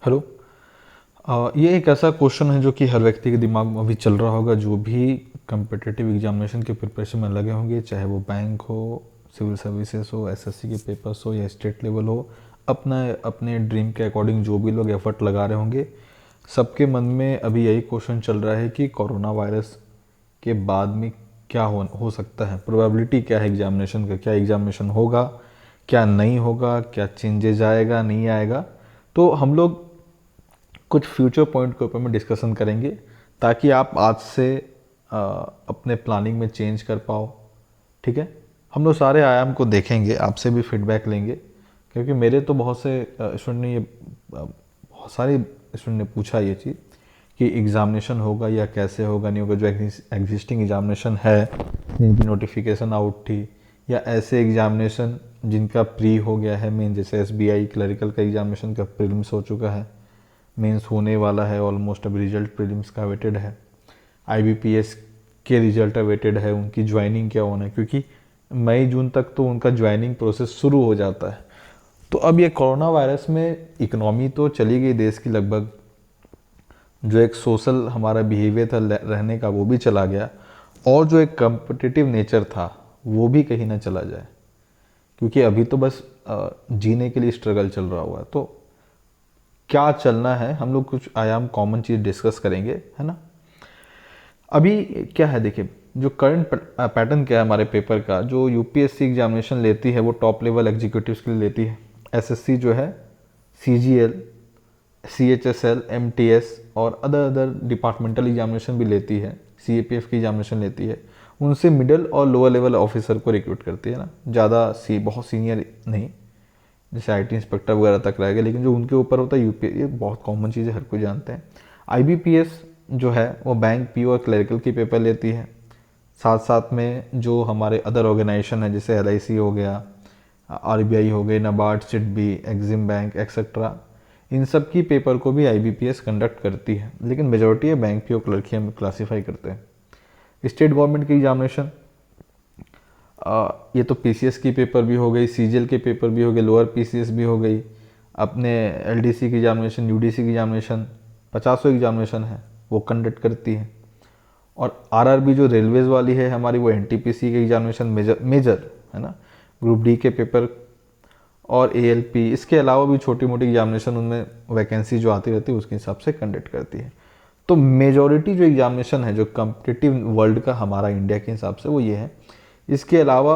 Hello. ये एक ऐसा क्वेश्चन है जो कि हर व्यक्ति के दिमाग में अभी चल रहा होगा, जो भी कम्पिटिटिव एग्जामिनेशन के प्रिपरेशन में लगे होंगे, चाहे वो बैंक हो, सिविल सर्विसेज हो, एसएससी के पेपर्स हो या स्टेट लेवल हो। अपना अपने ड्रीम के अकॉर्डिंग जो भी लोग एफर्ट लगा रहे होंगे, सबके मन में अभी यही क्वेश्चन चल रहा है कि कोरोना वायरस के बाद में क्या हो सकता है, प्रोबेबिलिटी क्या है एग्जामिनेशन का, क्या एग्जामिनेशन होगा, क्या नहीं होगा, क्या चेंजेज आएगा नहीं आएगा। तो हम लोग कुछ फ्यूचर पॉइंट के ऊपर में डिस्कशन करेंगे, ताकि आप आज से अपने प्लानिंग में चेंज कर पाओ। ठीक है, हम लोग सारे आयाम को देखेंगे, आपसे भी फीडबैक लेंगे, क्योंकि मेरे तो बहुत से स्टूडेंट ने बहुत सारे स्टूडेंट ने पूछा ये चीज़ कि एग्ज़ामिनेशन होगा या कैसे होगा नहीं होगा, जो एग्जिस्टिंग एग्ज़ामिनेशन है जिनकी नोटिफिकेशन आउट थी, या ऐसे एग्ज़ामिनेशन जिनका प्री हो गया है मेन, जैसे एसबीआई क्लरिकल का एग्ज़ामिनेशन का प्रीलिम्स हो चुका है, मेंस होने वाला है ऑलमोस्ट, अब रिजल्ट प्रीलिम्स का अवेटेड है, आईबीपीएस के रिजल्ट अवेटेड है, उनकी ज्वाइनिंग क्या होना है, क्योंकि मई जून तक तो उनका ज्वाइनिंग प्रोसेस शुरू हो जाता है। तो अब ये कोरोना वायरस में इकोनॉमी तो चली गई देश की लगभग, जो एक सोशल हमारा बिहेवियर था रहने का वो भी चला गया, और जो एक कम्पिटिटिव नेचर था वो भी कहीं ना चला जाए, क्योंकि अभी तो बस जीने के लिए स्ट्रगल चल रहा हुआ है। तो क्या चलना है, हम लोग कुछ आयाम कॉमन चीज़ डिस्कस करेंगे, है ना। अभी क्या है देखिए, जो करंट पैटर्न क्या है हमारे पेपर का, जो यूपीएससी एग्जामिनेशन लेती है वो टॉप लेवल एग्जीक्यूटिव्स के लिए लेती है। एसएससी जो है सीजीएल, सीएचएसएल, एमटीएस और अदर अदर डिपार्टमेंटल एग्जामिनेशन भी लेती है, सीएपीएफ की एग्जामिनेशन लेती है। उनसे मिडिल और लोअर लेवल ऑफिसर को रिक्रूट करती है ना, ज़्यादा बहुत सीनियर नहीं, जैसे आईटी इंस्पेक्टर वगैरह तक रहेगा, लेकिन जो उनके ऊपर होता है यूपी, ये बहुत कॉमन चीज़ है, हर कोई जानते हैं। आईबीपीएस जो है वो बैंक पीओ और क्लरिकल की पेपर लेती है। साथ साथ में जो हमारे अदर ऑर्गेनाइजेशन है, जैसे एलआईसी हो गया, आरबीआई हो गई, NABARD, SIDBI, EXIM bank etcetera, इन सब की पेपर को भी आईबीपीएस कंडक्ट करती है, लेकिन मेजोरिटी है बैंक पीओ क्लर्की हम क्लासीफाई करते हैं। स्टेट गवर्नमेंट की एग्जामिनेशन, ये तो पीसीएस की पेपर भी हो गई, सीजीएल के पेपर भी हो गए, लोअर पीसीएस भी हो गई, अपने एलडीसी की एग्जामिनेशन, यूडीसी की एग्जामिनेशन, 50 एग्जामिनेशन है वो कंडक्ट करती है। और आरआरबी जो रेलवेज वाली है हमारी, वो एनटीपीसी के एग्जामिनेशन मेजर है ना, ग्रुप डी के पेपर और एएलपी, इसके अलावा भी छोटी मोटी एग्जामिनेशन उनमें वैकेंसी जो आती रहती है उसके हिसाब से कंडक्ट करती है। तो मेजॉरिटी जो एग्जामिनेशन है जो कम्पिटिटिव वर्ल्ड का हमारा इंडिया के हिसाब से वो ये है। इसके अलावा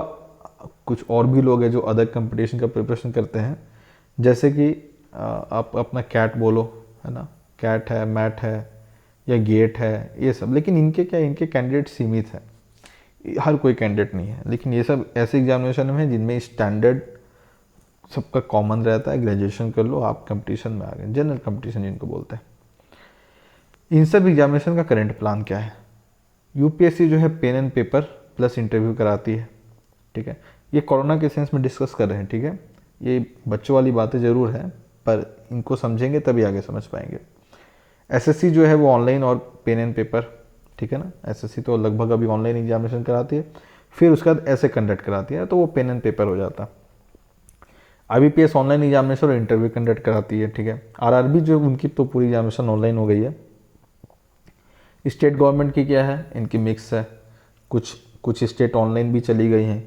कुछ और भी लोग हैं जो अदर कंपटीशन का प्रिपरेशन करते हैं, जैसे कि आप अपना कैट बोलो, है ना, कैट है, मैट है या गेट है, ये सब। लेकिन इनके क्या, इनके कैंडिडेट सीमित है, हर कोई कैंडिडेट नहीं है, लेकिन ये सब ऐसे एग्जामिनेशन में जिनमें स्टैंडर्ड सबका कॉमन रहता है, ग्रेजुएशन कर लो आप कंपटीशन में आ गए, जनरल कंपटीशन जिनको बोलते हैं। इन सब एग्जामिनेशन का करंट प्लान क्या है। यूपीएससी जो है pen and paper plus interview कराती है, ठीक है। ये कोरोना के सेंस में डिस्कस कर रहे हैं, ठीक है, ये बच्चों वाली बातें ज़रूर हैं, पर इनको समझेंगे तभी आगे समझ पाएंगे। एसएससी जो है वो ऑनलाइन और पेन एंड पेपर, ठीक है ना, एसएससी तो लगभग अभी ऑनलाइन एग्जामिनेशन कराती है, फिर उसके बाद ऐसे कंडक्ट कराती है, तो वो पेन एंड पेपर हो जाता। आईबीपीएस ऑनलाइन एग्जामिनेशन और इंटरव्यू कंडक्ट कराती है, ठीक है। आरआरबी जो उनकी तो पूरी एग्जामिनेशन ऑनलाइन हो गई है। स्टेट गवर्नमेंट की क्या है, इनकी मिक्स है, कुछ कुछ स्टेट ऑनलाइन भी चली गई हैं,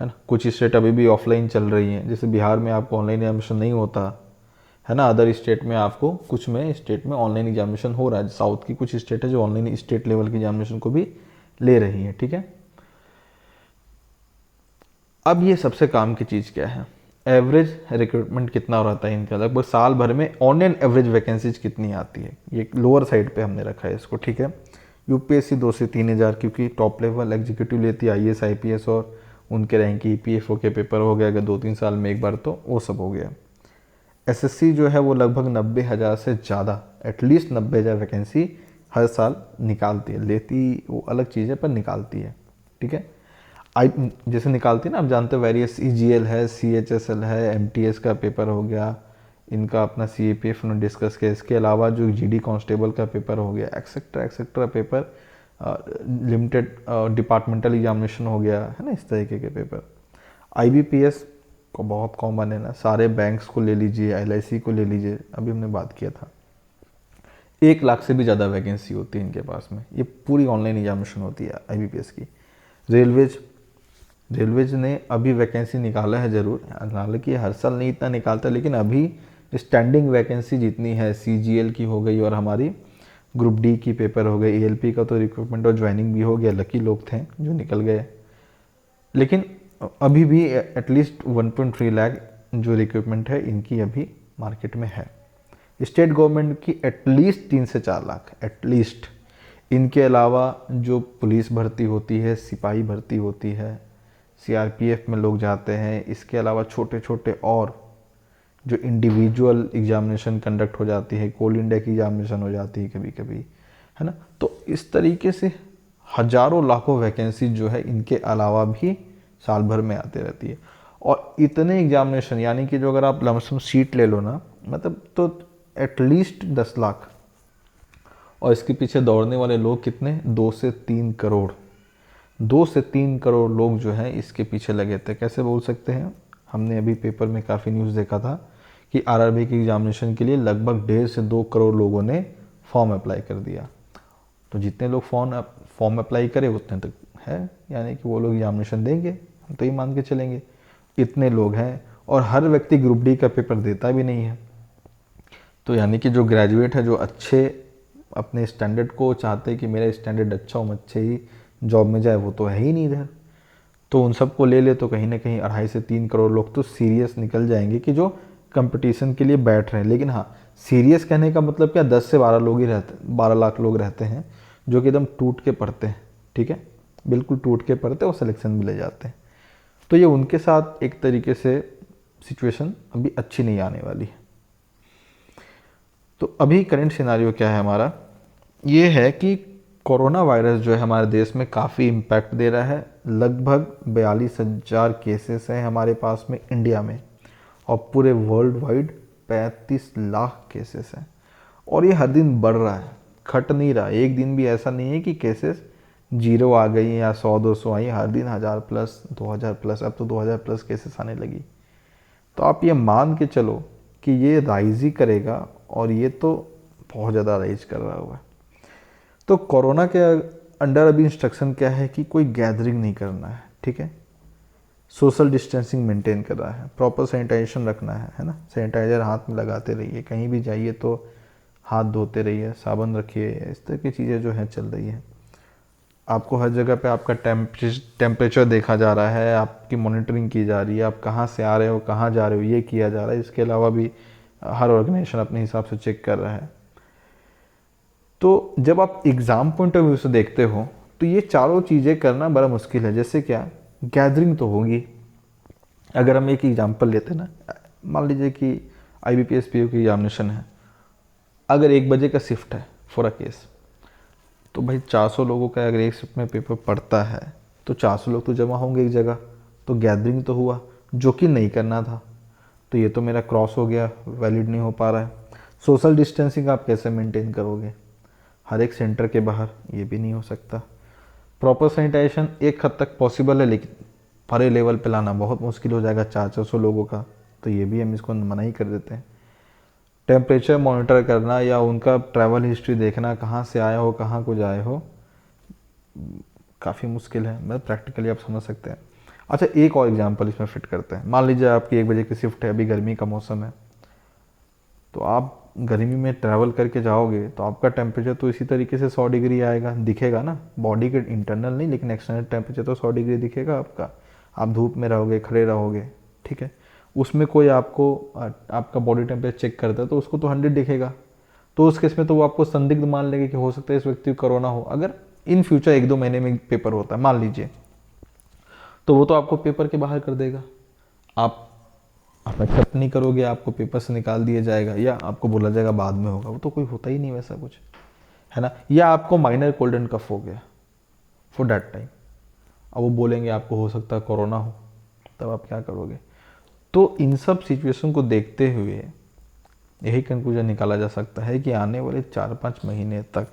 है ना, कुछ स्टेट अभी भी ऑफलाइन चल रही हैं। जैसे बिहार में आपको ऑनलाइन एग्जामिनेशन नहीं होता है ना, अदर स्टेट में आपको, कुछ में स्टेट में ऑनलाइन एग्जामिनेशन हो रहा है। साउथ की कुछ स्टेट है जो ऑनलाइन स्टेट लेवल की एग्जामिनेशन को भी ले रही है, ठीक है। अब ये सबसे काम की चीज़ क्या है, एवरेज रिक्रूटमेंट कितना रहता है इनका, लगभग साल भर में ऑन एन एवरेज वैकेंसीज कितनी आती है, ये लोअर साइड पे हमने रखा है इसको, ठीक है। यूपीएससी 2 से 3 हज़ार, क्योंकि टॉप लेवल एग्जीक्यूटिव लेती है, आईएएस आईपीएस और उनके रैंक की ईपीएफओ के पेपर हो गया अगर 2-3 साल में एक बार, तो वो सब हो गया। एसएससी जो है वो लगभग 90,000 से ज़्यादा, एटलीस्ट 90,000 वैकेंसी हर साल निकालती है, लेती वो अलग चीज़ है पर निकालती है, ठीक है। आई जैसे निकालती है ना, आप जानते हो, वेरियस ईजीएल है, सीएचएसएल है, एमटीएस का पेपर हो गया, इनका अपना सीएपीएफ ने डिस्कस किया, इसके अलावा जो जीडी कांस्टेबल का पेपर हो गया, etcetera etcetera paper, limited departmental examination हो गया, है ना, इस तरीके के पेपर। आईबीपीएस को बहुत कॉमन है ना, सारे बैंक्स को ले लीजिए, एलआईसी को ले लीजिए, अभी हमने बात किया था, 1 लाख से भी ज़्यादा वैकेंसी होती है इनके पास में। ये पूरी ऑनलाइन एग्जामिनेशन होती है आईबीपीएस की। रेलवेज ने अभी वैकेंसी निकाला है ज़रूर, हालांकि हर साल नहीं इतना निकालता, लेकिन अभी स्टैंडिंग वैकेंसी जितनी है सीजीएल की हो गई और हमारी ग्रुप डी की पेपर हो गई, एएलपी का तो रिक्रूटमेंट और ज्वाइनिंग भी हो गया, लकी लोग थे जो निकल गए। लेकिन अभी भी एटलीस्ट 1.3 लाख जो रिक्रूटमेंट है इनकी अभी मार्केट में है। स्टेट गवर्नमेंट की एटलीस्ट 3 से 4 लाख एटलीस्ट। इनके अलावा जो पुलिस भर्ती होती है, सिपाही भर्ती होती है, सीआरपीएफ में लोग जाते हैं, इसके अलावा छोटे छोटे और जो इंडिविजुअल एग्जामिनेशन कंडक्ट हो जाती है, कोल इंडिया की एग्जामिनेशन हो जाती है कभी कभी, है ना। तो इस तरीके से हजारों लाखों वैकेंसी जो है इनके अलावा भी साल भर में आती रहती है। और इतने एग्जामिनेशन, यानी कि जो अगर आप लमसम सीट ले लो ना, मतलब तो एटलीस्ट 10 लाख, और इसके पीछे दौड़ने वाले लोग कितने, 2 से 3 करोड़। 2 से 3 करोड़ लोग जो हैं इसके पीछे लगे थे। कैसे बोल सकते हैं, हमने अभी पेपर में काफ़ी न्यूज़ देखा था कि आरआरबी की एग्जामिनेशन के लिए लगभग 1.5 से 2 करोड़ लोगों ने फॉर्म अप्लाई कर दिया। तो जितने लोग फॉर्म अप्लाई करे उतने तक है, यानी कि वो लोग एग्जामिनेशन देंगे, हम तो ये मान के चलेंगे इतने लोग हैं। और हर व्यक्ति ग्रुप डी का पेपर देता भी नहीं है। तो यानी कि जो ग्रेजुएट है, जो अच्छे अपने स्टैंडर्ड को चाहते हैं कि मेरा स्टैंडर्ड अच्छा हो, अच्छे ही जॉब में जाए, वो तो है ही नहीं इधर। तो उन सबको ले ले तो कहीं ना कहीं 2.5 से 3 करोड़ लोग तो सीरियस निकल जाएंगे कि जो कंपटीशन के लिए बैठ रहे हैं। लेकिन हाँ, सीरियस कहने का मतलब क्या, 10 से 12 लोग ही रहते, 12 लाख लोग रहते हैं जो कि एकदम टूट के पढ़ते हैं, ठीक है, बिल्कुल टूट के पढ़ते और सिलेक्शन भी ले जाते हैं। तो ये उनके साथ एक तरीके से सिचुएशन अभी अच्छी नहीं आने वाली है। तो अभी करंट सिनारियो क्या है हमारा, ये है कि कोरोना वायरस जो है हमारे देश में काफ़ी इम्पैक्ट दे रहा है। लगभग 42,000 केसेस हैं हमारे पास में इंडिया में, और पूरे वर्ल्ड वाइड 35 लाख केसेस हैं। और ये हर दिन बढ़ रहा है, घट नहीं रहा। एक दिन भी ऐसा नहीं है कि केसेस 0 आ गई या 100-200 आई, हर दिन 1000 प्लस, 2000 प्लस, अब तो 2000 प्लस केसेस आने लगी। तो आप ये मान के चलो कि ये राइज ही करेगा, और ये तो बहुत ज़्यादा राइज कर रहा होगा। तो कोरोना के अंडर अभी इंस्ट्रक्शन क्या है कि कोई गैदरिंग नहीं करना है, ठीक है, सोशल डिस्टेंसिंग मेंटेन कर रहा है, प्रॉपर सैनिटाइजेशन रखना है ना, सैनिटाइजर हाथ में लगाते रहिए, कहीं भी जाइए तो हाथ धोते रहिए, साबुन रखिए, इस तरह की चीज़ें जो हैं चल रही है। आपको हर जगह पे आपका टेम्परेचर देखा जा रहा है, आपकी मॉनिटरिंग की जा रही है, आप कहाँ से आ रहे हो, कहाँ जा रहे हो, ये किया जा रहा है। इसके अलावा भी हर ऑर्गेनाइजेशन अपने हिसाब से चेक कर रहा है। तो जब आप एग्ज़ाम पॉइंट ऑफ व्यू से देखते हो तो ये चारों चीज़ें करना बड़ा मुश्किल है। जैसे क्या, गैदरिंग तो होगी। अगर हम एक एग्जांपल लेते ना, मान लीजिए कि आईबीपीएस पीओ की एग्जामिनेशन है, अगर 1 बजे का शिफ्ट है फॉर अ केस, तो भाई 400 लोगों का अगर एक शिफ्ट में पेपर पड़ता है तो 400 लोग तो जमा होंगे एक जगह, तो गैदरिंग तो हुआ, जो कि नहीं करना था। तो ये तो मेरा क्रॉस हो गया, वैलिड नहीं हो पा रहा है। सोशल डिस्टेंसिंग आप कैसे मेंटेन करोगे हर एक सेंटर के बाहर, ये भी नहीं हो सकता। प्रॉपर सैनिटाइजेशन एक हद तक पॉसिबल है, लेकिन बड़े लेवल पे लाना बहुत मुश्किल हो जाएगा 400 लोगों का, तो ये भी हम इसको मना ही कर देते हैं। टेम्परेचर मॉनिटर करना या उनका ट्रैवल हिस्ट्री देखना, कहाँ से आए हो, कहाँ को जाए हो, काफ़ी मुश्किल है। मतलब प्रैक्टिकली आप समझ सकते हैं। अच्छा, एक और एग्जांपल इसमें फिट करते हैं। मान लीजिए आपकी 1 बजे की शिफ्ट है, अभी गर्मी का मौसम है, तो आप गर्मी में ट्रैवल करके जाओगे तो आपका टेम्परेचर तो इसी तरीके से 100 डिग्री आएगा, दिखेगा ना, बॉडी के इंटरनल नहीं लेकिन एक्सटर्नल टेम्परेचर तो 100 डिग्री दिखेगा आपका। आप धूप में रहोगे, खड़े रहोगे, ठीक है, उसमें कोई आपको आपका बॉडी टेम्परेचर चेक करता है तो उसको तो 100 दिखेगा। तो उस केस में तो वो आपको संदिग्ध मान लेंगे कि हो सकता है इस व्यक्ति को कोरोना हो। अगर इन फ्यूचर 1-2 महीने में पेपर होता है मान लीजिए, तो वो तो आपको पेपर के बाहर कर देगा। आप एक्सेप्ट नहीं करोगे, आपको पेपर से निकाल दिया जाएगा, या आपको बोला जाएगा बाद में होगा। वो तो कोई होता ही नहीं वैसा कुछ, है ना। या आपको माइनर कोल्ड एंड कफ हो गया फॉर दैट टाइम, अब वो बोलेंगे आपको हो सकता है कोरोना हो, तब आप क्या करोगे। तो इन सब सिचुएशन को देखते हुए यही कंक्लूजन निकाला जा सकता है कि आने वाले 4-5 महीने तक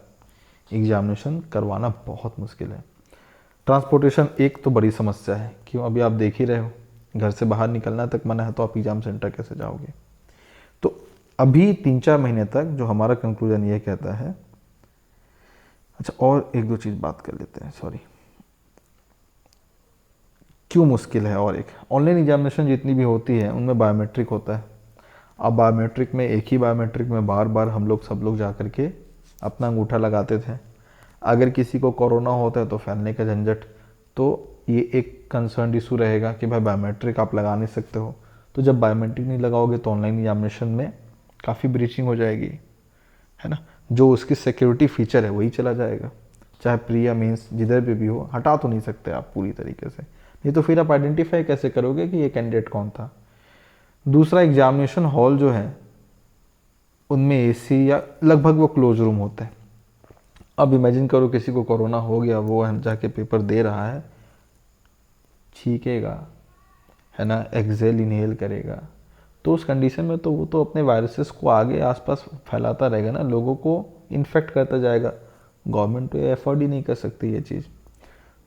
एग्जामिनेशन करवाना बहुत मुश्किल है। ट्रांसपोर्टेशन एक तो बड़ी समस्या है, क्यों, अभी आप देख ही रहे हो घर से बाहर निकलना तक मना है तो आप एग्ज़ाम सेंटर कैसे जाओगे। तो अभी 3-4 महीने तक जो हमारा कंक्लूजन ये कहता है। अच्छा, और एक दो चीज़ बात कर लेते हैं, सॉरी। क्यों मुश्किल है, और एक ऑनलाइन एग्जामिनेशन जितनी भी होती है उनमें बायोमेट्रिक होता है। अब बायोमेट्रिक में एक ही बायोमेट्रिक में बार बार हम लोग सब लोग जा कर के अपना अंगूठा लगाते थे। अगर किसी को कोरोना होता है तो फैलने का झंझट, तो ये एक कंसर्न इशू रहेगा कि भाई बायोमेट्रिक आप लगा नहीं सकते हो। तो जब बायोमेट्रिक नहीं लगाओगे तो ऑनलाइन एग्जामिनेशन में काफ़ी ब्रीचिंग हो जाएगी, है ना। जो उसकी सिक्योरिटी फीचर है वही चला जाएगा, चाहे प्री या मेंस जिधर भी हो। हटा तो नहीं सकते आप पूरी तरीके से, नहीं तो फिर आप आइडेंटिफाई कैसे करोगे कि ये कैंडिडेट कौन था। दूसरा, एग्जामिनेशन हॉल जो है उनमें एसी या लगभग वो क्लोज रूम होते हैं। अब इमेजिन करो किसी को कोरोना हो गया, वो जाके पेपर दे रहा है, छींकेगा, है ना, एक्सेल इनहेल करेगा, तो उस कंडीशन में तो वो तो अपने वायरसेस को आगे आसपास फैलाता रहेगा ना, लोगों को इन्फेक्ट करता जाएगा। गवर्नमेंट तो ये अफोर्ड ही नहीं कर सकती ये चीज़।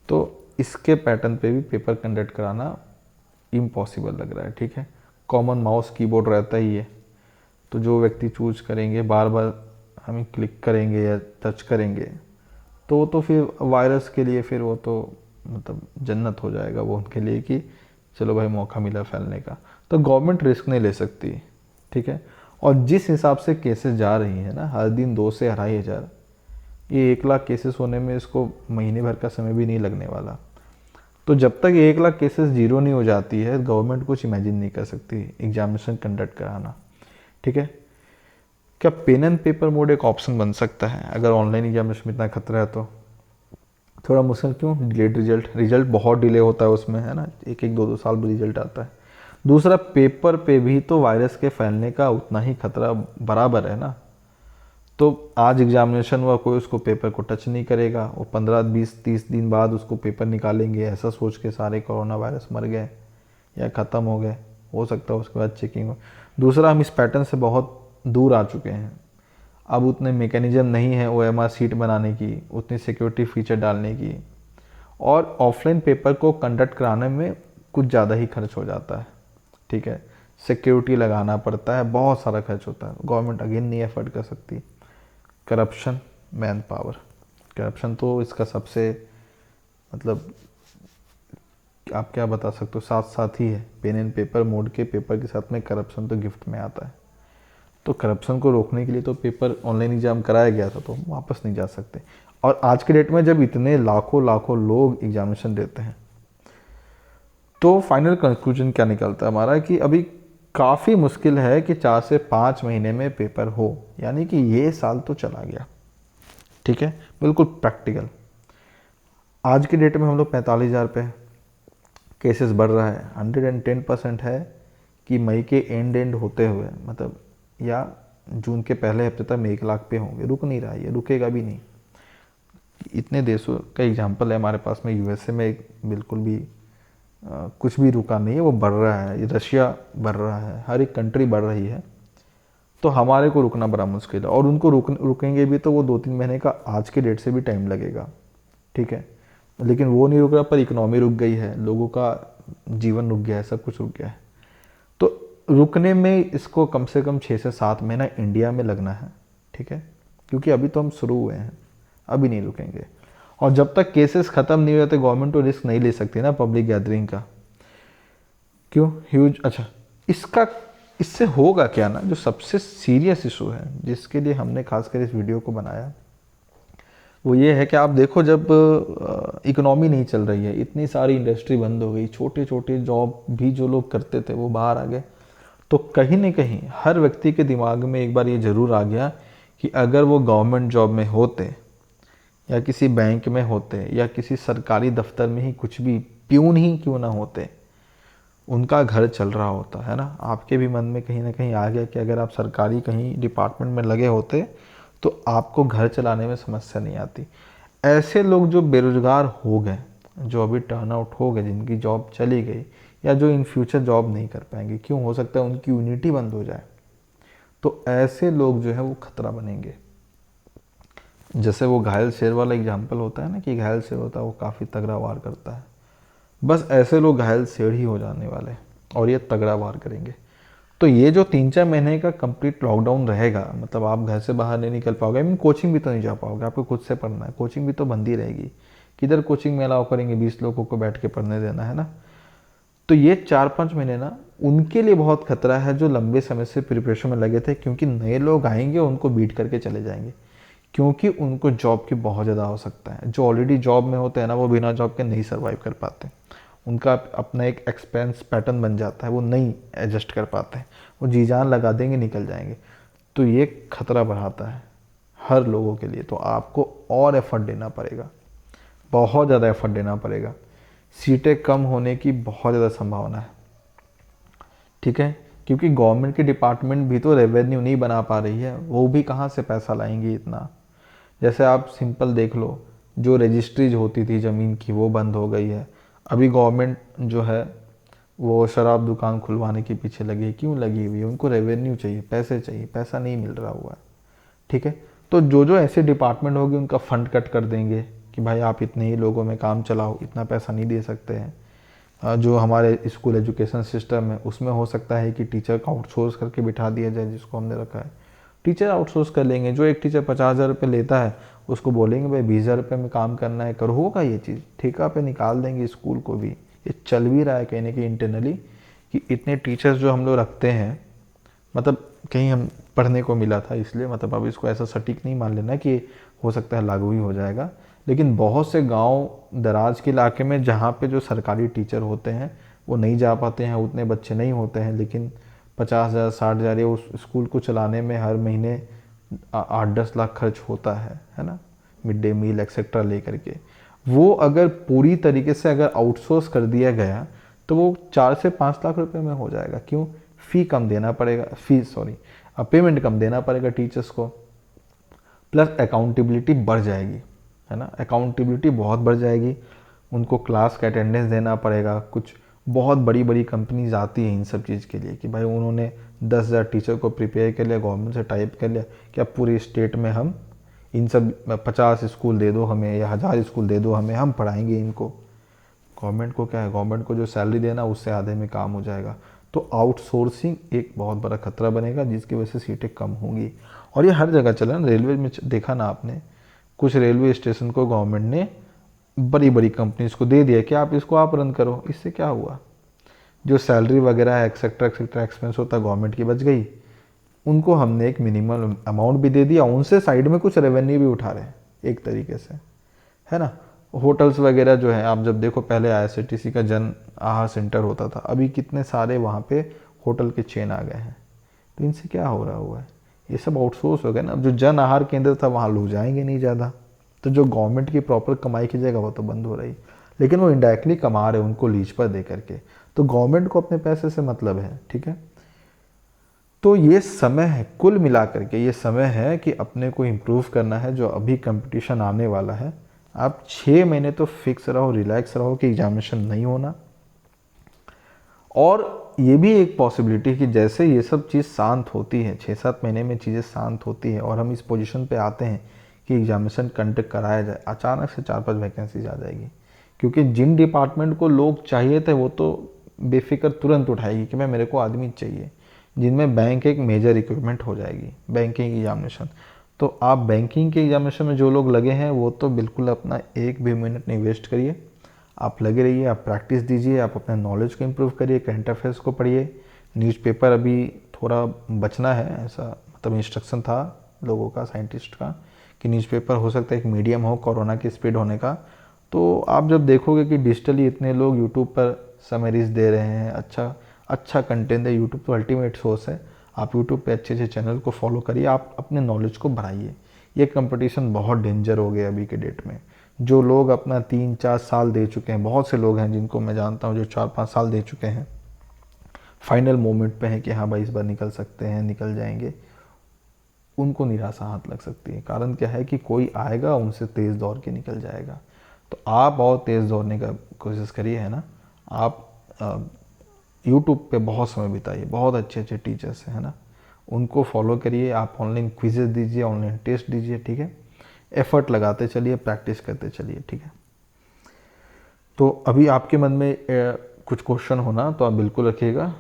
तो इसके पैटर्न पे भी पेपर कंडक्ट कराना इम्पॉसिबल लग रहा है, ठीक है। कॉमन माउस कीबोर्ड रहता ही है, तो जो व्यक्ति चूज करेंगे बार बार हमें क्लिक करेंगे या टच करेंगे, तो वो तो फिर वायरस के लिए फिर वो तो मतलब जन्नत हो जाएगा वो उनके लिए कि चलो भाई मौका मिला फैलने का। तो गवर्नमेंट रिस्क नहीं ले सकती, ठीक है। और जिस हिसाब से केसेस जा रही है ना, हर दिन 2 से 2,500, ये 1 लाख केसेस होने में इसको महीने भर का समय भी नहीं लगने वाला। तो जब तक 1 लाख केसेस जीरो नहीं हो जाती है, गवर्नमेंट कुछ इमेजिन नहीं कर सकती एग्जामिनेशन कंडक्ट कराना, ठीक है। क्या पेन एंड पेपर मोड एक ऑप्शन बन सकता है अगर ऑनलाइन एग्जामिनेशन में इतना खतरा है तो? थोड़ा मुश्किल क्यों? डिलेड रिजल्ट बहुत डिले होता है उसमें, है ना, 1-1, 2-2 साल में रिजल्ट आता है। दूसरा, पेपर पे भी तो वायरस के फैलने का उतना ही खतरा बराबर है ना। तो आज एग्जामिनेशन हुआ, कोई उसको पेपर को टच नहीं करेगा, वो 15-20-30 दिन बाद उसको पेपर निकालेंगे ऐसा सोच के सारे कोरोना वायरस मर गए या ख़त्म हो गए, हो सकता है उसके बाद चेकिंग हो। दूसरा, हम इस पैटर्न से बहुत दूर आ चुके हैं, अब उतने मैकेनिज्म नहीं है OMR सीट बनाने की, उतनी सिक्योरिटी फीचर डालने की, और ऑफलाइन पेपर को कंडक्ट कराने में कुछ ज़्यादा ही खर्च हो जाता है, ठीक है। सिक्योरिटी लगाना पड़ता है, बहुत सारा खर्च होता है, गवर्नमेंट अगेन नहीं एफर्ट कर सकती। करप्शन, मैन पावर, करप्शन तो इसका सबसे मतलब आप क्या बता सकते हो, साथ साथ ही है। पेन एंड पेपर मोड के पेपर के साथ में करप्शन तो गिफ्ट में आता है। तो करप्शन को रोकने के लिए तो पेपर ऑनलाइन एग्जाम कराया गया था, तो हम वापस नहीं जा सकते। और आज के डेट में जब इतने लाखों लाखों लोग एग्जामिनेशन देते हैं, तो फाइनल कंक्लूजन क्या निकलता है हमारा कि अभी काफ़ी मुश्किल है कि 4 से 5 महीने में पेपर हो, यानी कि ये साल तो चला गया, ठीक है। बिल्कुल प्रैक्टिकल। आज के डेट में हम लोग 45,000 पे केसेस बढ़ रहा है, 110% है कि मई के एंड होते हुए मतलब या जून के पहले हफ्ते तक हम 1 लाख पे होंगे। रुक नहीं रहा, ये रुकेगा भी नहीं। इतने देशों का एग्जाम्पल है हमारे पास में, USA में बिल्कुल भी कुछ भी रुका नहीं है, वो बढ़ रहा है। रशिया बढ़ रहा है, हर एक कंट्री बढ़ रही है। तो हमारे को रुकना बड़ा मुश्किल है, और उनको रुकेंगे भी तो वो 2-3 महीने का आज के डेट से भी टाइम लगेगा, ठीक है। लेकिन वो नहीं रुक रहा, पर इकोनॉमी रुक गई है, लोगों का जीवन रुक गया है, सब कुछ रुक गया है। तो रुकने में इसको कम से कम 6 से 7 महीना इंडिया में लगना है, ठीक है, क्योंकि अभी तो हम शुरू हुए हैं, अभी नहीं रुकेंगे। और जब तक केसेस ख़त्म नहीं हो जाते, गवर्नमेंट तो रिस्क नहीं ले सकती ना पब्लिक गैदरिंग का। क्यों? ह्यूज। अच्छा, इससे होगा क्या ना, जो सबसे सीरियस इशू है जिसके लिए हमने खासकर इस वीडियो को बनाया, वो ये है कि आप देखो, जब इकोनॉमी नहीं चल रही है, इतनी सारी इंडस्ट्री बंद हो गई, छोटे छोटे जॉब भी जो लोग करते थे वो बाहर आ गए, तो कहीं ना कहीं हर व्यक्ति के दिमाग में एक बार ये ज़रूर आ गया कि अगर वो गवर्नमेंट जॉब में होते या किसी बैंक में होते या किसी सरकारी दफ्तर में ही कुछ भी प्यून ही क्यों ना होते, उनका घर चल रहा होता, है ना। आपके भी मन में कहीं ना कहीं आ गया कि अगर आप सरकारी कहीं डिपार्टमेंट में लगे होते तो आपको घर चलाने में समस्या नहीं आती। ऐसे लोग जो बेरोजगार हो गए, जो अभी टर्न आउट हो गए, जिनकी जॉब चली गई या जो इन फ्यूचर जॉब नहीं कर पाएंगे, क्यों, हो सकता है उनकी यूनिटी बंद हो जाए, तो ऐसे लोग जो है वो खतरा बनेंगे। जैसे वो घायल शेर वाला एग्जाम्पल होता है ना, कि घायल शेर होता है वो काफ़ी तगड़ा वार करता है, बस ऐसे लोग घायल शेर ही हो जाने वाले और ये तगड़ा वार करेंगे। तो ये जो 3-4 महीने का कंप्लीट लॉकडाउन रहेगा, मतलब आप घर से बाहर नहीं निकल पाओगे, मीन कोचिंग भी तो नहीं जा पाओगे, आपको खुद से पढ़ना है, कोचिंग भी तो बंद ही रहेगी। किधर कोचिंग में अलाउ करेंगे 20 लोगों को बैठ के पढ़ने देना, है ना। तो ये 4-5 महीने ना उनके लिए बहुत खतरा है जो लंबे समय से प्रिपरेशन में लगे थे, क्योंकि नए लोग आएंगे उनको बीट करके चले जाएंगे, क्योंकि उनको जॉब की बहुत ज़्यादा आवश्यकता है। जो ऑलरेडी जॉब में होते हैं ना, वो बिना जॉब के नहीं सर्वाइव कर पाते। उनका अपना एक एक्सपेंस पैटर्न बन जाता है, वो नहीं एडजस्ट कर पाते हैं, वो जी जान लगा देंगे, निकल जाएंगे। तो ये खतरा बढ़ाता है हर लोगों के लिए। तो आपको और एफर्ट देना पड़ेगा, बहुत ज़्यादा एफर्ट देना पड़ेगा। सीटें कम होने की बहुत ज़्यादा संभावना है, ठीक है, क्योंकि गवर्नमेंट की डिपार्टमेंट भी तो रेवेन्यू नहीं बना पा रही है, वो भी कहाँ से पैसा लाएंगी इतना। जैसे आप सिंपल देख लो, जो रजिस्ट्रीज होती थी ज़मीन की वो बंद हो गई है। अभी गवर्नमेंट जो है वो शराब दुकान खुलवाने के पीछे लगी है। क्यों लगी हुई है? उनको रेवेन्यू चाहिए, पैसे चाहिए, पैसा नहीं मिल रहा हुआ है, ठीक है। तो जो जो ऐसे डिपार्टमेंट होगी उनका फंड कट कर देंगे कि भाई आप इतने ही लोगों में काम चलाओ, इतना पैसा नहीं दे सकते हैं। जो हमारे स्कूल एजुकेशन सिस्टम है उसमें हो सकता है कि टीचर का आउटसोर्स करके बिठा दिया जाए, जिसको हमने रखा है। टीचर आउटसोर्स कर लेंगे। जो एक टीचर 50,000 रुपये लेता है उसको बोलेंगे भाई 20,000 रुपये में काम करना है, करो। होगा ये चीज़, ठेका पे निकाल देंगे स्कूल को भी। ये चल भी रहा है कहीं ना कहीं इंटरनली, कि इतने टीचर्स जो हम लोग रखते हैं, मतलब कहीं हम पढ़ने को मिला था इसलिए, मतलब अब इसको ऐसा सटीक नहीं मान लेना कि हो सकता है लागू ही हो जाएगा। लेकिन बहुत से गांव दराज के इलाके में जहाँ पे जो सरकारी टीचर होते हैं वो नहीं जा पाते हैं, उतने बच्चे नहीं होते हैं, लेकिन 50,000 60,000 ये उस स्कूल को चलाने में हर महीने 8-10 लाख खर्च होता है ना, मिड डे मील एक्सेट्रा लेकर के। वो अगर पूरी तरीके से अगर आउटसोर्स कर दिया गया तो वो 4 से 5 लाख रुपए में हो जाएगा। क्यों? फ़ी कम देना पड़ेगा, पेमेंट कम देना पड़ेगा टीचर्स को, प्लस अकाउंटेबिलिटी बढ़ जाएगी, है ना। अकाउंटेबिलिटी बहुत बढ़ जाएगी। उनको क्लास का अटेंडेंस देना पड़ेगा। कुछ बहुत बड़ी बड़ी कंपनीज आती हैं इन सब चीज़ के लिए कि भाई उन्होंने 10,000 टीचर को प्रिपेयर कर लिया, गवर्नमेंट से टाइप कर लिया कि अब पूरे स्टेट में हम इन सब 50 स्कूल दे दो हमें या 1000 स्कूल दे दो हमें, हम पढ़ाएंगे इनको। गवर्नमेंट को क्या है, गवर्नमेंट को जो सैलरी देना उससे आधे में काम हो जाएगा। तो आउटसोर्सिंग एक बहुत बड़ा खतरा बनेगा, जिसकी वजह से सीटें कम होंगी। और ये हर जगह चला ना, रेलवे में देखा ना आपने, कुछ रेलवे स्टेशन को गवर्नमेंट ने बड़ी बड़ी कंपनीज को दे दिया कि आप इसको आप रन करो। इससे क्या हुआ? जो सैलरी वगैरह है एक्सेट्रा एक्सेट्रा एक्सपेंस होता है गवर्नमेंट की बच गई। उनको हमने एक मिनिमम अमाउंट भी दे दिया, उनसे साइड में कुछ रेवेन्यू भी उठा रहे हैं एक तरीके से, है ना। होटल्स वगैरह जो है, आप जब देखो पहले आईआरसीटीसी का जन आहार सेंटर होता था, अभी कितने सारे वहाँ पे होटल के चेन आ गए हैं। तो इनसे क्या हो रहा हुआ है? ये सब आउटसोर्स हो गया ना। अब जो जन आहार केंद्र था वहाँ लोग जाएंगे नहीं ज़्यादा, तो जो गवर्नमेंट की प्रॉपर कमाई की जगह वो तो बंद हो रही, लेकिन वो इनडायरेक्टली कमा रहे उनको लीज पर दे करके। तो गवर्नमेंट को अपने पैसे से मतलब है, ठीक है। तो ये समय है, कुल मिलाकर के ये समय है कि अपने को इम्प्रूव करना है। जो अभी कंपटीशन आने वाला है, आप 6 महीने तो फिक्स रहो, रिलैक्स रहो कि एग्जामिनेशन नहीं होना। और ये भी एक पॉसिबिलिटी कि जैसे ये सब चीज़ शांत होती है, 6-7 महीने में चीज़ें शांत होती है और हम इस पोजीशन पे आते हैं कि एग्जामिनेशन कंडक्ट कराया जाए, अचानक से 4-5 वैकेंसीज आ जाएगी। क्योंकि जिन डिपार्टमेंट को लोग चाहिए थे वो तो बेफिक्र तुरंत उठाएगी कि मैं, मेरे को आदमी चाहिए। जिनमें बैंक एक मेजर रिक्वायरमेंट हो जाएगी, बैंकिंग एग्जामिनेशन। तो आप बैंकिंग के एग्जामिनेशन में जो लोग लगे हैं वो तो बिल्कुल अपना एक भी मिनट नहीं वेस्ट करिए, आप लगे रहिए, आप प्रैक्टिस दीजिए, आप अपने नॉलेज को इम्प्रूव करिए, करंट अफेयर्स को पढ़िए। न्यूज़पेपर अभी थोड़ा बचना है, ऐसा मतलब इंस्ट्रक्शन था लोगों का, साइंटिस्ट का, कि न्यूज़पेपर हो सकता है एक मीडियम हो कोरोना की स्प्रेड होने का। तो आप जब देखोगे कि डिजिटली इतने लोग यूट्यूब पर समरीज दे रहे हैं, अच्छा अच्छा कंटेंट है, यूट्यूब तो अल्टीमेट सोर्स है। आप यूट्यूब पे अच्छे अच्छे चैनल को फॉलो करिए, आप अपने नॉलेज को बढ़ाइए। ये कंपटीशन बहुत डेंजर हो गया अभी के डेट में। जो लोग अपना 3-4 साल दे चुके हैं, बहुत से लोग हैं जिनको मैं जानता हूँ जो 4-5 साल दे चुके हैं, फाइनल मोमेंट पे हैं कि हाँ भाई इस बार निकल सकते हैं, निकल जाएंगे, उनको निराशा हाथ लग सकती है। कारण क्या है कि कोई आएगा उनसे तेज़ दौड़ के निकल जाएगा। तो आप और तेज़ दौड़ने का कोशिश करिए, है ना। आप यूट्यूब पे बहुत समय बिताइए, बहुत अच्छे अच्छे टीचर्स हैं, है ना, उनको फॉलो करिए। आप ऑनलाइन क्विजेज दीजिए, ऑनलाइन टेस्ट दीजिए, ठीक है। एफर्ट लगाते चलिए, प्रैक्टिस करते चलिए, ठीक है। तो अभी आपके मन में कुछ क्वेश्चन होना तो आप बिल्कुल रखिएगा,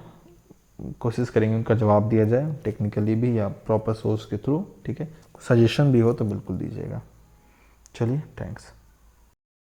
कोशिश करेंगे उनका जवाब दिया जाए, टेक्निकली भी या प्रॉपर सोर्स के थ्रू, ठीक है। सजेशन भी हो तो बिल्कुल दीजिएगा। चलिए, थैंक्स।